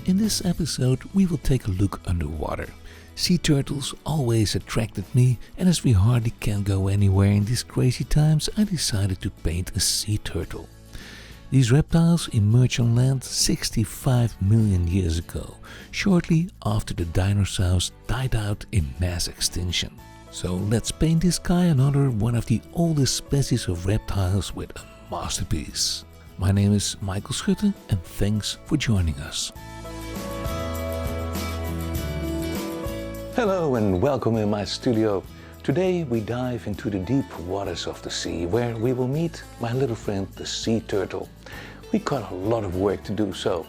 In this episode we will take a look underwater. Sea turtles always attracted me, and as we hardly can go anywhere in these crazy times, I decided to paint a sea turtle. These reptiles emerged on land 65 million years ago, shortly after the dinosaurs died out in mass extinction. So let's paint this guy another one of the oldest species of reptiles with a masterpiece. My name is Michael Schutte and thanks for joining us. Hello and welcome in my studio. Today we dive into the deep waters of the sea where we will meet my little friend the sea turtle. We got a lot of work to do, so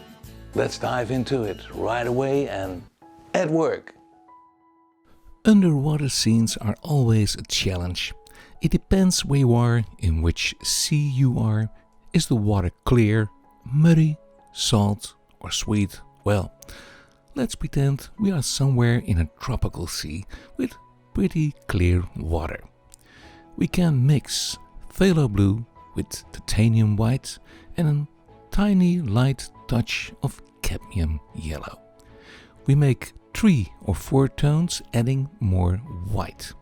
let's dive into it right away and at work. Underwater scenes are always a challenge. It depends where you are, in which sea you are. Is the water clear, muddy, salt or sweet? Well, let's pretend we are somewhere in a tropical sea with pretty clear water. We can mix phthalo blue with titanium white and a tiny light touch of cadmium yellow. We make 3 or 4 tones, adding more white.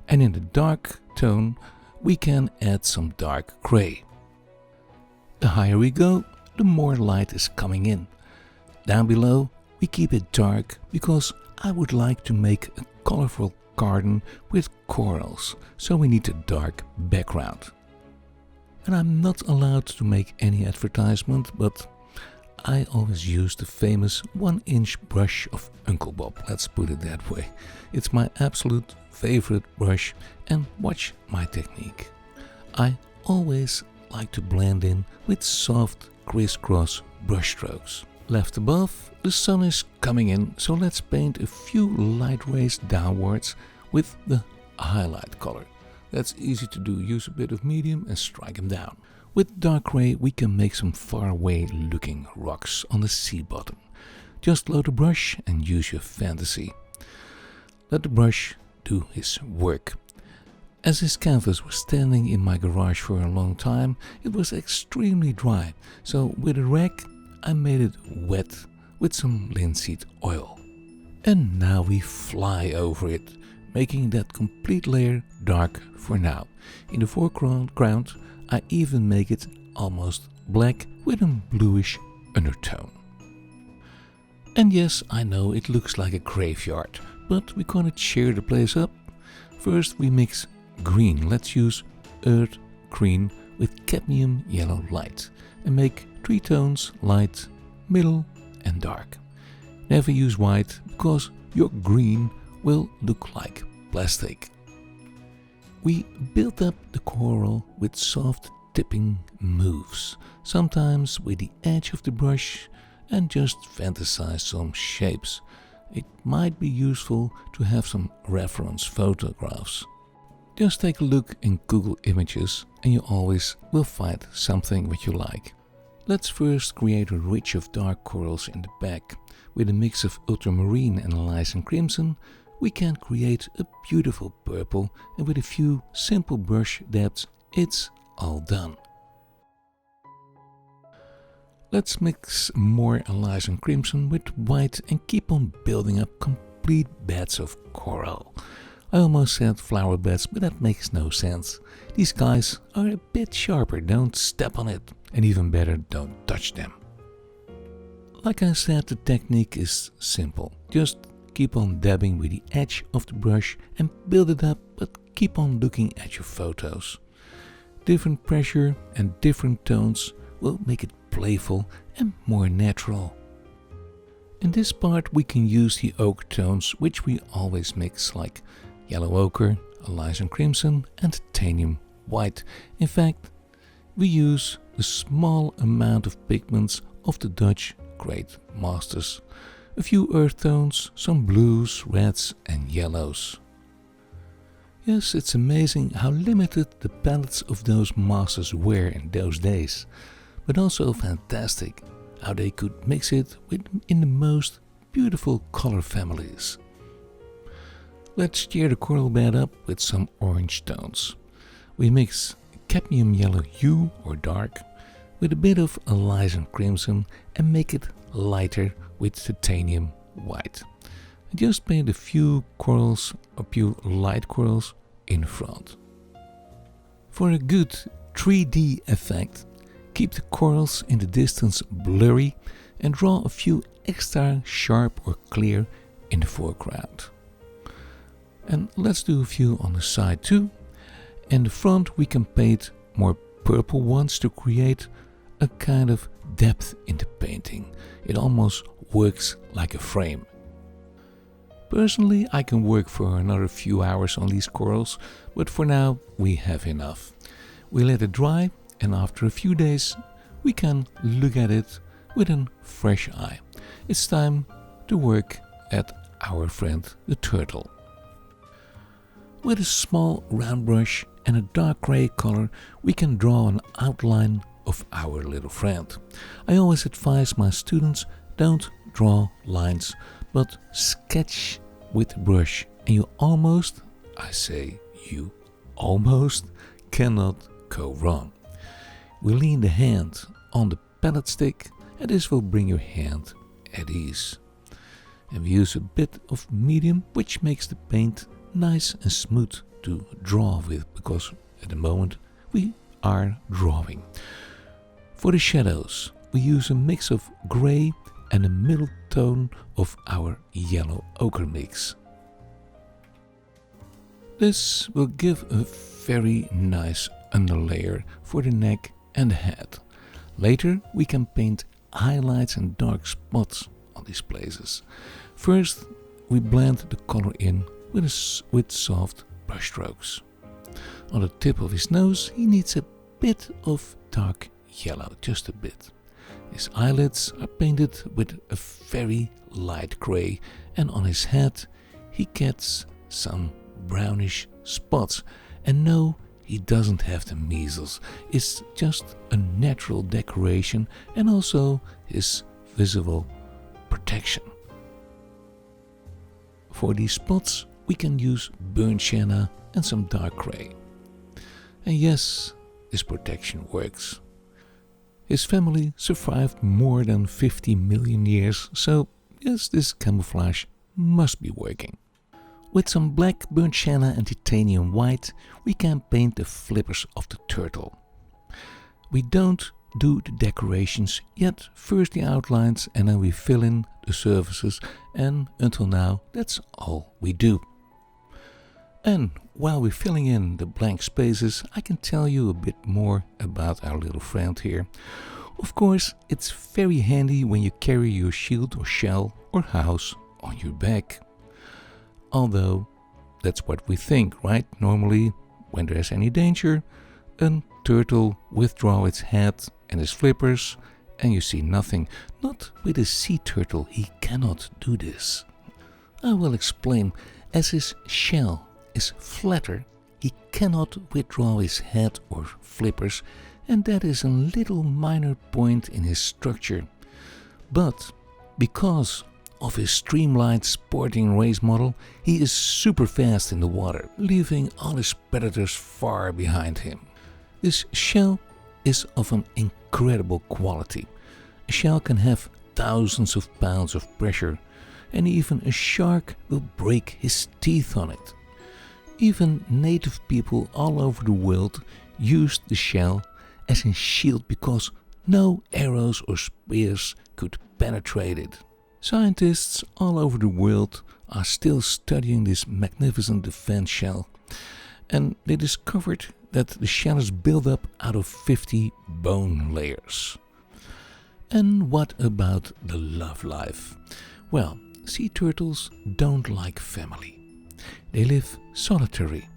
And in the dark tone we can add some dark gray. The higher we go, the more light is coming in. Down below we keep it dark because I would like to make a colorful garden with corals, so we need a dark background. And I'm not allowed to make any advertisement, but I always use the famous 1-inch brush of Uncle Bob, let's put it that way. It's my absolute favorite brush, and watch my technique. I always like to blend in with soft crisscross brush strokes. Left above, the sun is coming in, so let's paint a few light rays downwards with the highlight color. That's easy to do, use a bit of medium and strike them down. With dark gray we can make some far away looking rocks on the sea bottom. Just load a brush and use your fantasy. Let the brush do his work. As this canvas was standing in my garage for a long time, it was extremely dry, so with a rag I made it wet with some linseed oil. And now we fly over it, making that complete layer dark for now. In the foreground I even make it almost black with a bluish undertone. And yes, I know it looks like a graveyard, but we're gonna cheer the place up. First we mix green. Let's use earth green with cadmium yellow light and make 3 tones: light, middle and dark. Never use white because your green will look like plastic. We build up the coral with soft tipping moves, sometimes with the edge of the brush, and just fantasize some shapes. It might be useful to have some reference photographs. Just take a look in Google Images and you always will find something that you like. Let's first create a ridge of dark corals in the back. With a mix of ultramarine and alizarin crimson, we can create a beautiful purple, and with a few simple brush dabs, it's all done. Let's mix more alizarin crimson with white and keep on building up complete beds of coral. I almost said flower beds, but that makes no sense. These guys are a bit sharper, don't step on it. And even better, don't touch them. Like I said, the technique is simple. Just keep on dabbing with the edge of the brush and build it up, but keep on looking at your photos. Different pressure and different tones will make it playful and more natural. In this part we can use the ochre tones, which we always mix, like yellow ochre, alizarin crimson and titanium white. In fact, we use a small amount of pigments of the Dutch great masters. A few earth tones, some blues, reds and yellows. Yes, it's amazing how limited the palettes of those masters were in those days, but also fantastic how they could mix it in the most beautiful color families. Let's cheer the coral bed up with some orange tones. We mix cadmium yellow hue or dark with a bit of alizarin crimson and make it lighter with titanium white. And just paint a few corals, a few light corals in front. For a good 3D effect, keep the corals in the distance blurry and draw a few extra sharp or clear in the foreground. And let's do a few on the side too. In the front we can paint more purple ones to create a kind of depth in the painting. It almost works like a frame. Personally, I can work for another few hours on these corals, but for now we have enough. We let it dry, and after a few days we can look at it with a fresh eye. It's time to work at our friend the turtle. With a small round brush and a dark grey color, we can draw an outline of our little friend. I always advise my students, don't draw lines, but sketch with the brush, and you almost, I say you almost, cannot go wrong. We lean the hand on the palette stick, and this will bring your hand at ease. And we use a bit of medium, which makes the paint nice and smooth to draw with, because at the moment we are drawing. For the shadows, we use a mix of grey and a middle tone of our yellow ochre mix. This will give a very nice underlayer for the neck and the head. Later we can paint highlights and dark spots on these places. First we blend the color in with soft brush strokes. On the tip of his nose he needs a bit of dark yellow, just a bit. His eyelids are painted with a very light grey, and on his head he gets some brownish spots. And no, he doesn't have the measles. It's just a natural decoration and also his visible protection. For these spots we can use burnt sienna and some dark grey. And yes, this protection works. His family survived more than 50 million years, so yes, this camouflage must be working. With some black burnt sienna and titanium white, we can paint the flippers of the turtle. We don't do the decorations yet, first the outlines and then we fill in the surfaces, and until now that's all we do. And while we're filling in the blank spaces, I can tell you a bit more about our little friend here. Of course, it's very handy when you carry your shield or shell or house on your back. Although, that's what we think, right? Normally, when there's any danger, a turtle withdraws its head and its flippers, and you see nothing. Not with a sea turtle, he cannot do this. I will explain. As his shell is flatter, he cannot withdraw his head or flippers, and that is a little minor point in his structure. But because of his streamlined sporting race model, he is super fast in the water, leaving all his predators far behind him. This shell is of an incredible quality. A shell can have thousands of pounds of pressure, and even a shark will break his teeth on it. Even native people all over the world used the shell as a shield because no arrows or spears could penetrate it. Scientists all over the world are still studying this magnificent defense shell, and they discovered that the shell is built up out of 50 bone layers. And what about the love life? Well, sea turtles don't like family. They live solitary.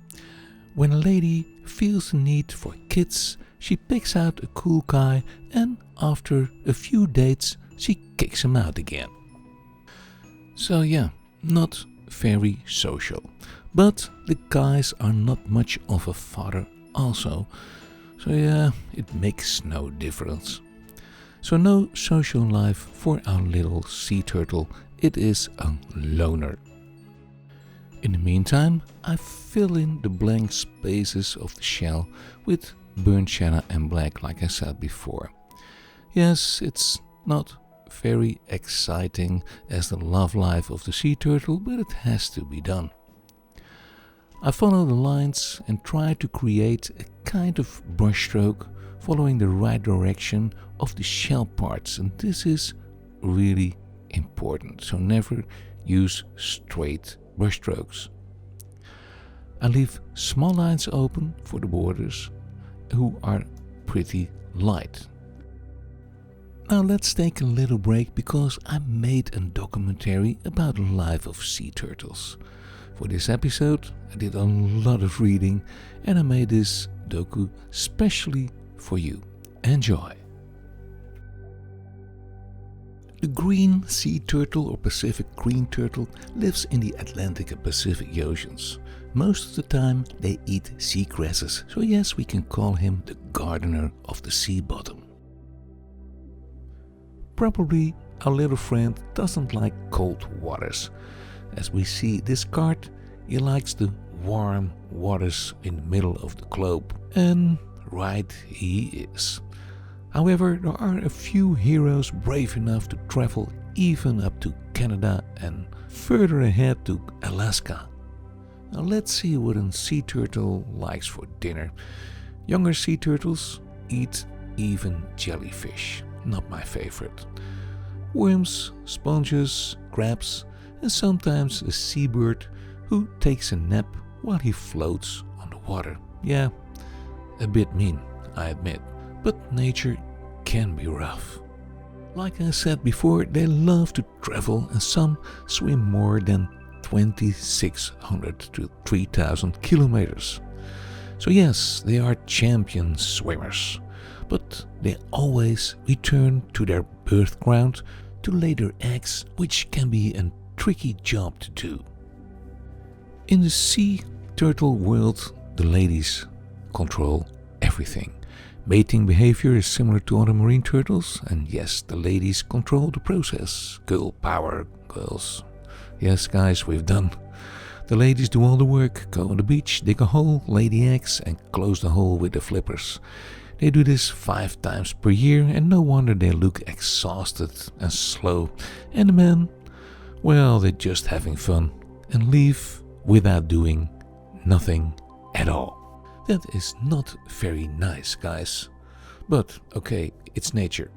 When a lady feels the need for kids, she picks out a cool guy, and after a few dates, she kicks him out again. So yeah, not very social. But the guys are not much of a father also. So yeah, it makes no difference. So no social life for our little sea turtle. It is a loner. In the meantime, I fill in the blank spaces of the shell with burnt sienna and black, like I said before. Yes, it's not very exciting as the love life of the sea turtle, but it has to be done. I follow the lines and try to create a kind of brushstroke following the right direction of the shell parts, and this is really important, so never use straight brushstrokes. I leave small lines open for the borders, who are pretty light. Now let's take a little break because I made a documentary about the life of sea turtles. For this episode I did a lot of reading and I made this docu specially for you. Enjoy! The green sea turtle or Pacific green turtle lives in the Atlantic and Pacific Oceans. Most of the time they eat sea grasses, so yes, we can call him the gardener of the sea bottom. Probably our little friend doesn't like cold waters. As we see this card, he likes the warm waters in the middle of the globe. And right he is. However, there are a few heroes brave enough to travel even up to Canada and further ahead to Alaska. Now let's see what a sea turtle likes for dinner. Younger sea turtles eat even jellyfish. Not my favorite. Worms, sponges, crabs, and sometimes a seabird who takes a nap while he floats on the water. Yeah, a bit mean, I admit, but nature can be rough. Like I said before, they love to travel and some swim more than 2,600 to 3,000 kilometers. So yes, they are champion swimmers. But they always return to their birth ground to lay their eggs, which can be a tricky job to do. In the sea turtle world, the ladies control everything. Mating behavior is similar to other marine turtles, and yes, the ladies control the process. Girl power, girls. Yes, guys, we've done. The ladies do all the work, go on the beach, dig a hole, lay the eggs, and close the hole with the flippers. They do this 5 times per year, and no wonder they look exhausted and slow. And the men, well, they're just having fun and leave without doing nothing at all. That is not very nice, guys. But okay, it's nature.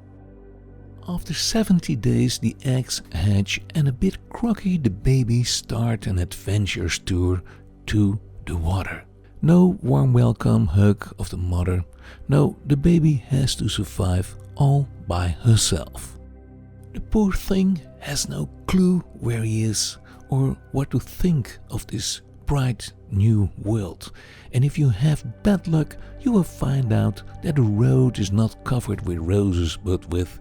After 70 days the eggs hatch and a bit groggy the babies start an adventurous tour to the water. No warm welcome hug of the mother. No, the baby has to survive all by herself. The poor thing has no clue where he is or what to think of this bright new world. And if you have bad luck, you will find out that the road is not covered with roses but with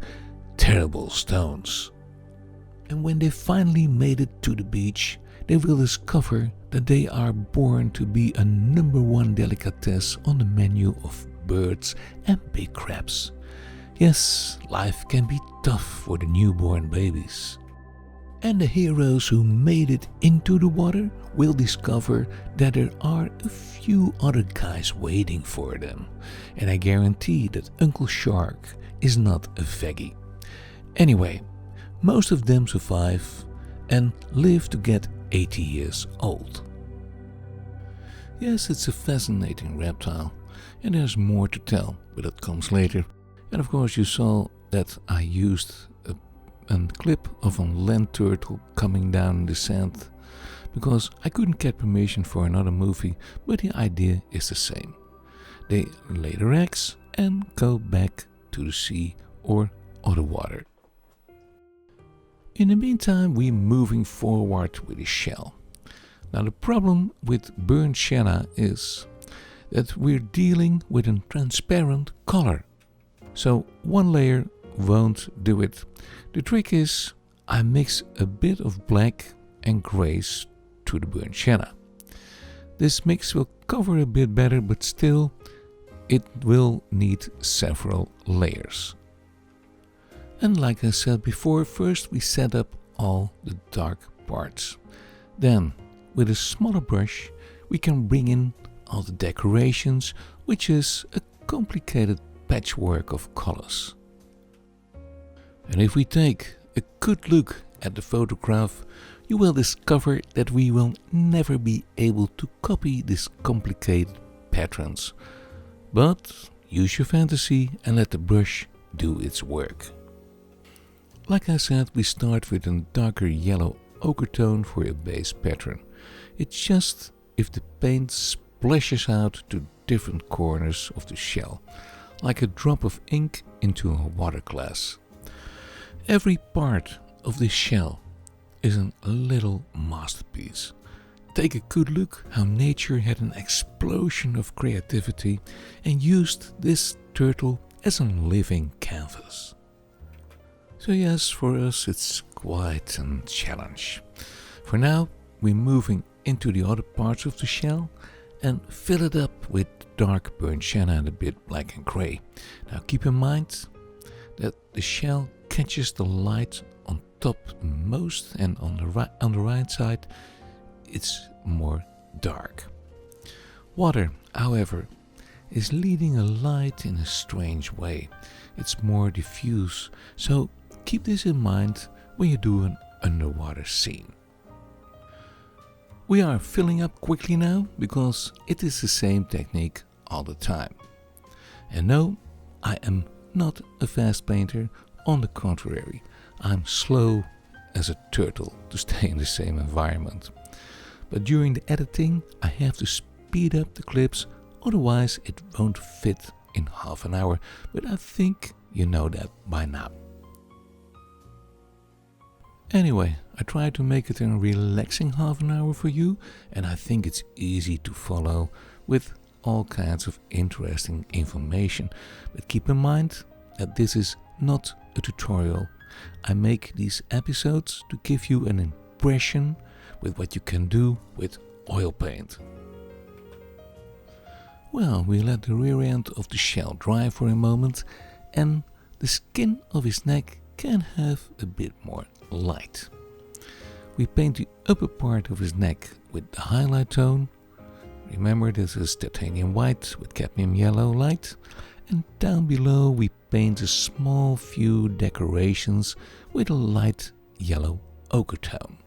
terrible stones. And when they finally made it to the beach, they will discover that they are born to be a #1 delicatessen on the menu of birds and big crabs. Yes, life can be tough for the newborn babies. And the heroes who made it into the water will discover that there are a few other guys waiting for them. And I guarantee that Uncle Shark is not a veggie. Anyway, most of them survive and live to get 80 years old. Yes, it's a fascinating reptile, and there's more to tell, but that comes later. And of course you saw that I used a clip of a land turtle coming down in the sand, because I couldn't get permission for another movie, but the idea is the same. They lay their eggs and go back to the sea or other water. In the meantime, we're moving forward with the shell. Now the problem with burnt shell is that we're dealing with a transparent color. So one layer won't do it. The trick is I mix a bit of black and grays to the burnt shell. This mix will cover a bit better, but still it will need several layers. And like I said before, first we set up all the dark parts. Then, with a smaller brush, we can bring in all the decorations, which is a complicated patchwork of colors. And if we take a good look at the photograph, you will discover that we will never be able to copy these complicated patterns. But use your fantasy and let the brush do its work. Like I said, we start with a darker yellow ochre tone for a base pattern. It's just if the paint splashes out to different corners of the shell, like a drop of ink into a water glass. Every part of this shell is a little masterpiece. Take a good look how nature had an explosion of creativity and used this turtle as a living canvas. So yes, for us it's quite a challenge. For now, we're moving into the other parts of the shell and fill it up with dark burnt sienna and a bit black and grey. Now keep in mind that the shell catches the light on top most, and on the right side it's more dark. Water, however, is leading a light in a strange way. It's more diffuse, so keep this in mind when you do an underwater scene. We are filling up quickly now because it is the same technique all the time. And no, I am not a fast painter, on the contrary, I'm slow as a turtle to stay in the same environment. But during the editing I have to speed up the clips, otherwise it won't fit in half an hour, but I think you know that by now. Anyway, I try to make it a relaxing half an hour for you, and I think it's easy to follow with all kinds of interesting information. But keep in mind that this is not a tutorial. I make these episodes to give you an impression with what you can do with oil paint. Well, we let the rear end of the shell dry for a moment, and the skin of his neck can have a bit more light. We paint the upper part of his neck with the highlight tone. Remember, this is titanium white with cadmium yellow light. And down below we paint a small few decorations with a light yellow ochre tone.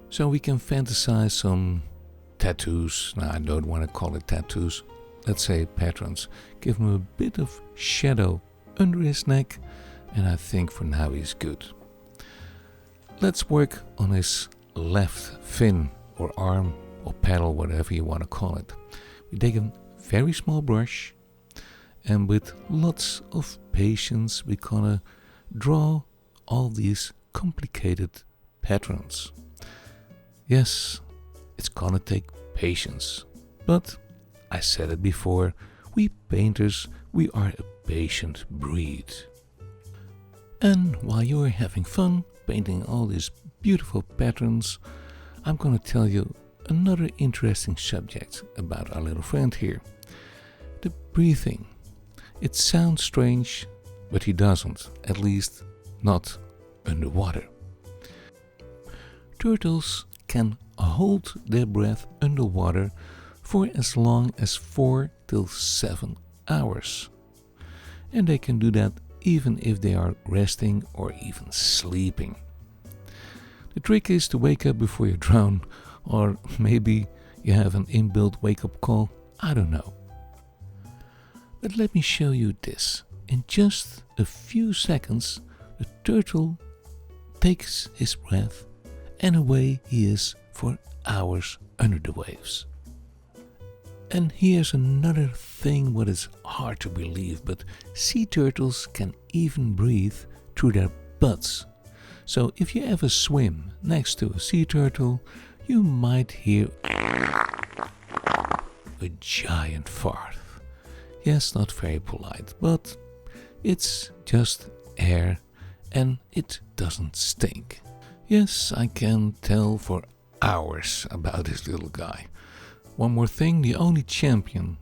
So we can fantasize some tattoos. Now I don't want to call it tattoos. Let's say patterns. Give him a bit of shadow under his neck, and I think for now he's good. Let's work on his left fin or arm or paddle, whatever you want to call it. We take a very small brush, and with lots of patience we're gonna draw all these complicated patterns. Yes, it's gonna take patience, but I said it before, we painters, we are a patient breed. And while you're having fun painting all these beautiful patterns, I'm gonna tell you another interesting subject about our little friend here. The breathing. It sounds strange, but he doesn't, at least not underwater. Turtles can hold their breath underwater for as long as 4 till 7 hours. And they can do that even if they are resting or even sleeping. The trick is to wake up before you drown, or maybe you have an inbuilt wake-up call, I don't know. But let me show you this. In just a few seconds, the turtle takes his breath and away he is for hours under the waves. And here's another thing what is hard to believe, but sea turtles can even breathe through their butts. So if you ever swim next to a sea turtle, you might hear a giant fart. Yes, not very polite, but it's just air and it doesn't stink. Yes, I can tell for hours about this little guy. One more thing, the only champion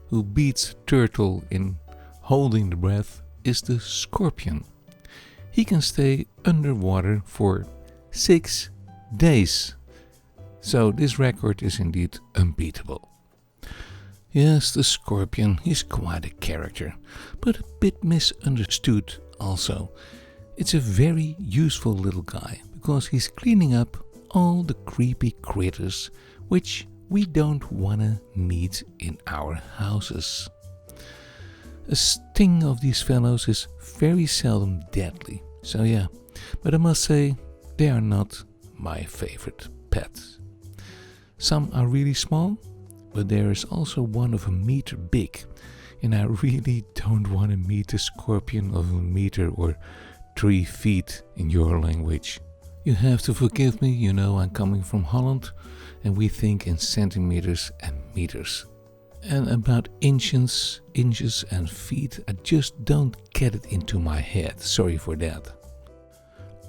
who beats turtle in holding the breath is the scorpion. He can stay underwater for 6 days. So this record is indeed unbeatable. Yes, the scorpion is quite a character, but a bit misunderstood Also, it's a very useful little guy because he's cleaning up all the creepy critters which we don't wanna meet in our houses. A sting of these fellows is very seldom deadly, so yeah, but I must say they are not my favorite pets. Some are really small, but there is also one of a meter big, and I really don't want to meet a scorpion of a meter or 3 feet in your language. You have to forgive me, you know I'm coming from Holland and we think in centimeters and meters. And about inches and feet, I just don't get it into my head, sorry for that.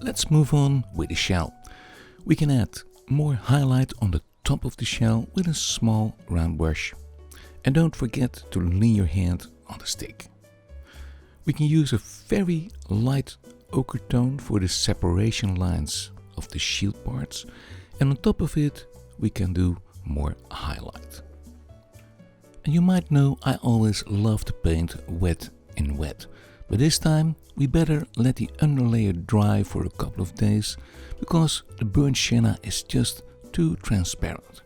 Let's move on with the shell. We can add more highlight on the top of the shell with a small round brush. And don't forget to lean your hand on the stick. We can use a very light ochre tone for the separation lines of the shield parts, and on top of it we can do more highlight. And you might know I always love to paint wet in wet, but this time we better let the underlayer dry for a couple of days because the burnt sienna is just too transparent.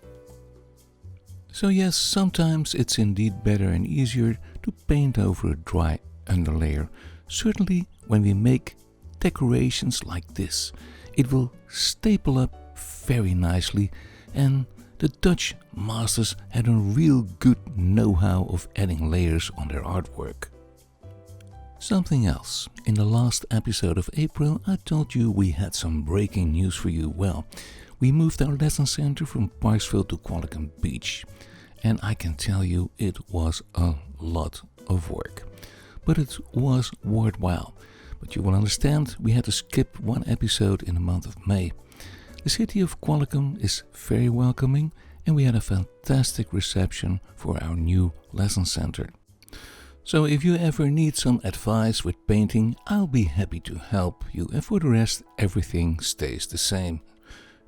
So yes, sometimes it's indeed better and easier to paint over a dry underlayer. Certainly when we make decorations like this, it will staple up very nicely, and the Dutch masters had a real good know-how of adding layers on their artwork. Something else. In the last episode of April I told you we had some breaking news for you. Well, we moved our lesson center from Parksville to Qualicum Beach, and I can tell you it was a lot of work. But it was worthwhile. But you will understand we had to skip one episode in the month of May. The city of Qualicum is very welcoming and we had a fantastic reception for our new lesson center. So if you ever need some advice with painting, I'll be happy to help you, and for the rest everything stays the same.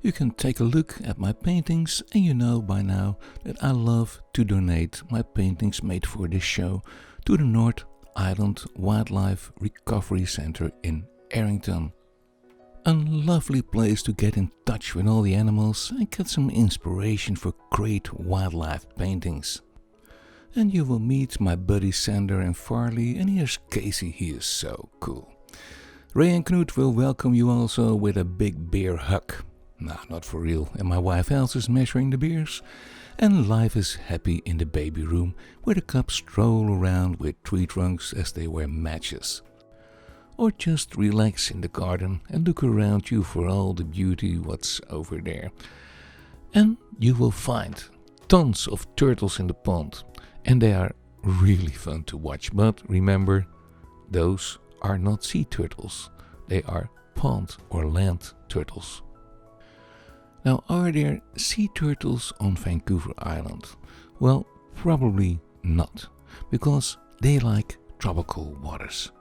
You can take a look at my paintings, and you know by now that I love to donate my paintings made for this show to the North Island Wildlife Recovery Center in Arrington. A lovely place to get in touch with all the animals and get some inspiration for great wildlife paintings. And you will meet my buddies Sander and Farley, and here's Casey, he is so cool. Ray and Knut will welcome you also with a big beer hug. Nah, not for real, and my wife Else is measuring the beers. And life is happy in the baby room, where the cubs stroll around with tree trunks as they wear matches. Or just relax in the garden and look around you for all the beauty what's over there. And you will find tons of turtles in the pond, and they are really fun to watch. But remember, those are not sea turtles, they are pond or land turtles. Now, are there sea turtles on Vancouver Island? Well, probably not, because they like tropical waters.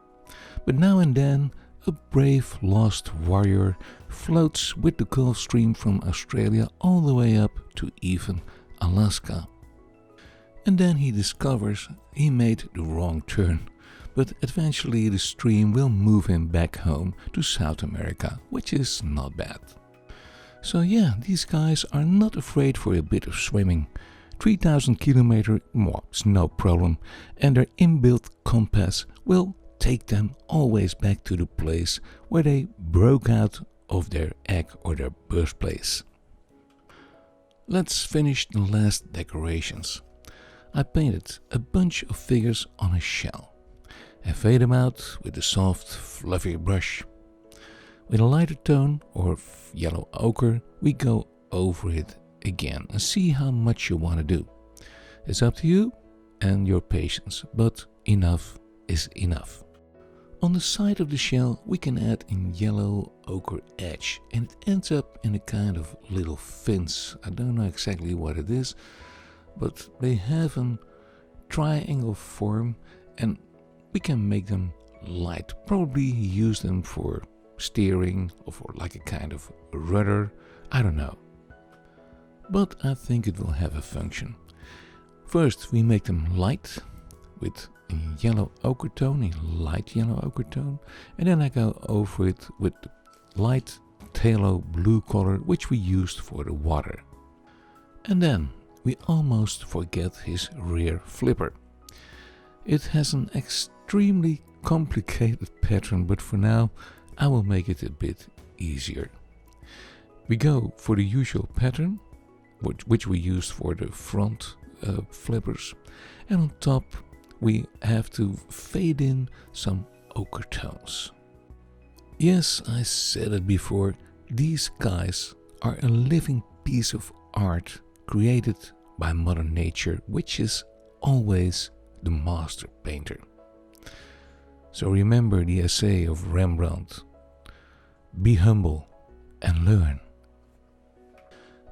But now and then, a brave lost warrior floats with the Gulf Stream from Australia all the way up to even Alaska. And then he discovers he made the wrong turn, but eventually the stream will move him back home to South America, which is not bad. So yeah, these guys are not afraid for a bit of swimming. 3000 kilometers, it's no problem, and their inbuilt compass will take them always back to the place where they broke out of their egg or their birthplace. Let's finish the last decorations. I painted a bunch of figures on a shell and fade them out with a soft, fluffy brush. With a lighter tone or yellow ochre, we go over it again and see how much you want to do. It's up to you and your patience, but enough is enough. On the side of the shell we can add a yellow ochre edge, and it ends up in a kind of little fins. I don't know exactly what it is, but they have a triangle form and we can make them light. Probably use them for steering or for like a kind of rudder, I don't know. But I think it will have a function. First we make them light, with a yellow ochre tone, a light yellow ochre tone, and then I go over it with light phthalo blue color, which we used for the water. And then we almost forget his rear flipper. It has an extremely complicated pattern, but for now I will make it a bit easier. We go for the usual pattern, which we used for the front flippers, and on top we have to fade in some ochre tones. Yes, I said it before, these guys are a living piece of art created by Mother Nature, which is always the master painter. So remember the essay of Rembrandt: be humble and learn.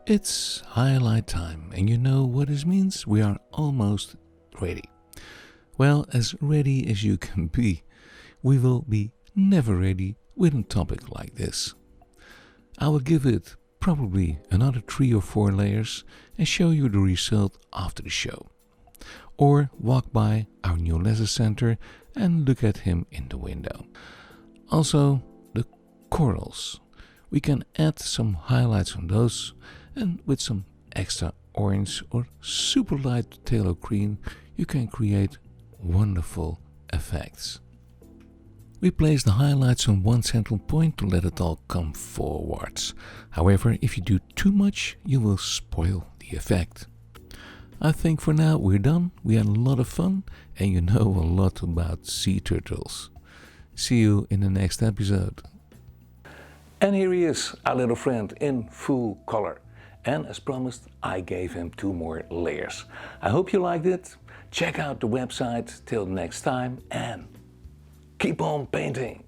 It's highlight time, and you know what this means? We are almost ready. Well, as ready as you can be. We will be never ready with a topic like this. I will give it probably another 3 or 4 layers and show you the result after the show. Or walk by our new lesson center and look at him in the window. Also, the corals. We can add some highlights on those, and with some extra orange or super light phthalo green you can create wonderful effects. We place the highlights on one central point to let it all come forwards. However, if you do too much, you will spoil the effect. I think for now we're done. We had a lot of fun, and you know a lot about sea turtles. See you in the next episode. And here he is, our little friend in full color. And as promised, I gave him 2 more layers. I hope you liked it. Check out the website. Till next time, and keep on painting.